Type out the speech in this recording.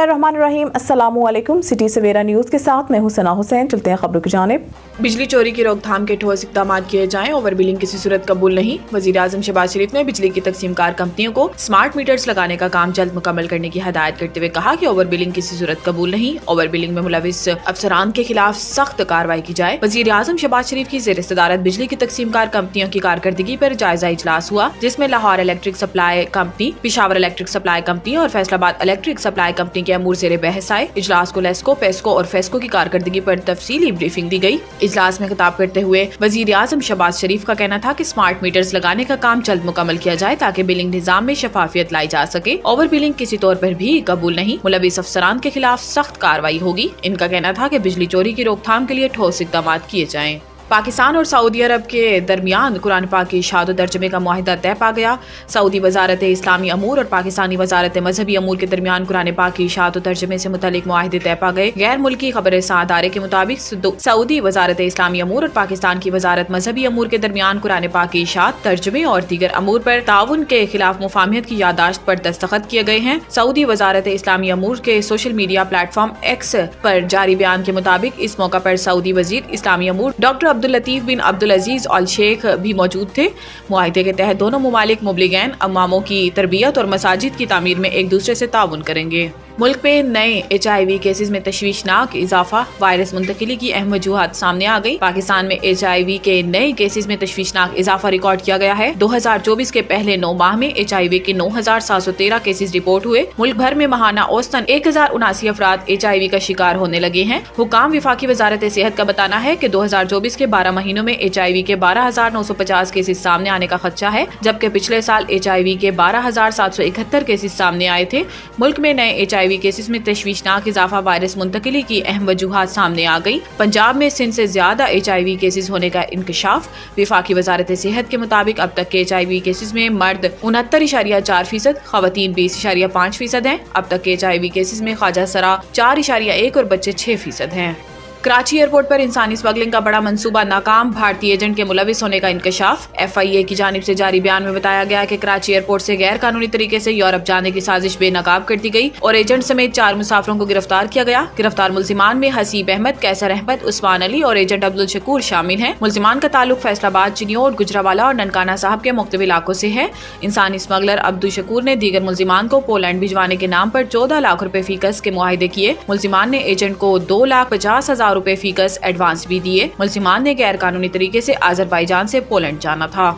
बिस्मिल्लाहिर्रहमानिर्रहीम। अस्सलामुअलैकुम। सिटी सवेरा न्यूज़ के साथ मैं हूं सना हुसैन। चलते हैं खबरों की जानिब। बिजली चोरी की रोकथाम के ठोस इक़दाम किए जाएं, ओवर बिलिंग किसी सूरत कबूल नहीं। वज़ीर आज़म शहबाज शरीफ ने बिजली की तकसीमकार कंपनियों को स्मार्ट मीटर्स लगाने का काम जल्द मुकम्मल करने की हदायत करते हुए कहा कि ओवर बिलिंग किसी सूरत कबूल नहीं। ओवर बिलिंग में मुलविस अफसरान के खिलाफ सख्त कार्रवाई की जाए। वज़ीर आज़म शहबाज शरीफ की ज़ेर सदारत बिजली की तकसीमकार कंपनियों की कारकर्दगी पर जायजा इजलास हुआ, जिसमें Lahore electric supply company, Peshawar electric supply company और फैसलाबाद इलेक्ट्रिक सप्लाई कंपनी के अमूर ज़ेरे बहस आए। इजलास को लेस्को, पेस्को और फेस्को की कारकर्दगी पर तफसीली ब्रीफिंग दी गई। इजलास में खिताब करते हुए वज़ीर आज़म शहबाज शरीफ का कहना था कि स्मार्ट मीटर्स लगाने का काम जल्द मुकम्मल किया जाए ताकि बिलिंग निज़ाम में शफाफियत लाई जा सके। ओवर बिलिंग किसी तौर पर भी कबूल नहीं। मुलविस अफसरान के खिलाफ सख्त कार्रवाई होगी। इनका कहना था कि बिजली चोरी की रोकथाम के लिए ठोस इक़दाम किए जाएं। पाकिस्तान और सऊदी अरब के दरमियान कुरान पाक की इशाअत तर्जुमे का मुआहिदा तय पा गया। सऊदी वजारत इस्लामी अमूर और पाकिस्तानी वजारत मजहबी अमूर के दरमियान कुरान पाक की इशाअत तर्जुमे से मुतल्लिक मुआहिदे तय पा गए। गैर मुल्की खबर सादारे के मुताबिक सऊदी वजारत इस्लामी अमूर और पाकिस्तान की वजारत मजहबी अमूर के दरमियान कुरान पाक की इशाअत तर्जुमे और दीगर अमूर पर ताउन के खिलाफ मुफाहमत की यादाश्त पर दस्तखत किए गए हैं। सऊदी वजारत इस्लामी अमूर के सोशल मीडिया प्लेटफॉर्म एक्स पर जारी बयान के मुताबिक इस मौका पर सऊदी वजीर इस्लामी अमूर डॉक्टर अब्दुल लतीफ बिन अब्दुल अजीज अल शेख भी मौजूद थे। मुआहिदे के तहत दोनों मुमालिक मुबलिगैन अम्मामों की तरबियत और मसाजिद की तामीर में एक दूसरे से ताउन करेंगे। मुल्क में नए HIV केसेस में तशवीशनाक इजाफा, वायरस मुंतकिली की अहम वजूहात सामने आ गई। पाकिस्तान में HIV के नए केसेस में तशवीशनाक इजाफा रिकॉर्ड किया गया है। 2024 के पहले 9 माह में HIV के 9,713 केसेस रिपोर्ट हुए। मुल्क भर में माहाना औसतन 1079 अफराद HIV का शिकार होने लगे हैं। हुकाम विफाकी वजारत सेहत का बताना है कि 2024 के 12 महीनों में HIV के 12,950 केसेस सामने आने का खदशा है, जबकि पिछले साल HIV के 12,771 केसेस सामने आए थे। मुल्क में नए HIV केसेस में तशवीशनाक इजाफा, वायरस मुंतकिली की अहम वजूहात सामने आ गई। पंजाब में सिंध से ज्यादा HIV केसेस होने का इंकशाफ। विफाकी वजारत सेहत के मुताबिक अब तक के HIV केसेस में मर्द 69.4%, खवातीन 20.5% हैं। अब तक के HIV केसेस में ख्वाजा सरा 4.1 और बच्चे 6% हैं। कराची एयरपोर्ट पर इंसानी स्मगलिंग का बड़ा मंसूबा नाकाम, भारतीय एजेंट के मुलविस होने का इंकशाफ। FIA की जानिब से जारी बयान में बताया गया कि कराची एयरपोर्ट से गैर कानूनी तरीके से यूरोप जाने की साजिश बेनकाब कर दी गई और एजेंट समेत 4 मुसाफिरों को गिरफ्तार किया गया। गिरफ्तार मुल्जिमान में हसीब अहमद, कैसर अहमद, उस्मान अली और एजेंट अब्दुल शकूर शामिल हैं। मुल्जिमान का ताल्लुक फैसलाबाद, चिन्योट, गुजरावाला और ननकाना साहब के मुख्तलिफ इलाकों से है। इंसानी स्मगलर अब्दुल शकूर ने दीगर मुल्जिमान को पोलैंड भिजवाने के नाम पर 14 लाख रुपए फीकस के मुआहिदे किए। मुल्जिमान ने एजेंट को 2,50,000 रुपए फीकस एडवांस भी दिए। मुल्जिमान ने गैर कानूनी तरीके से अजरबैजान से पोलैंड जाना था।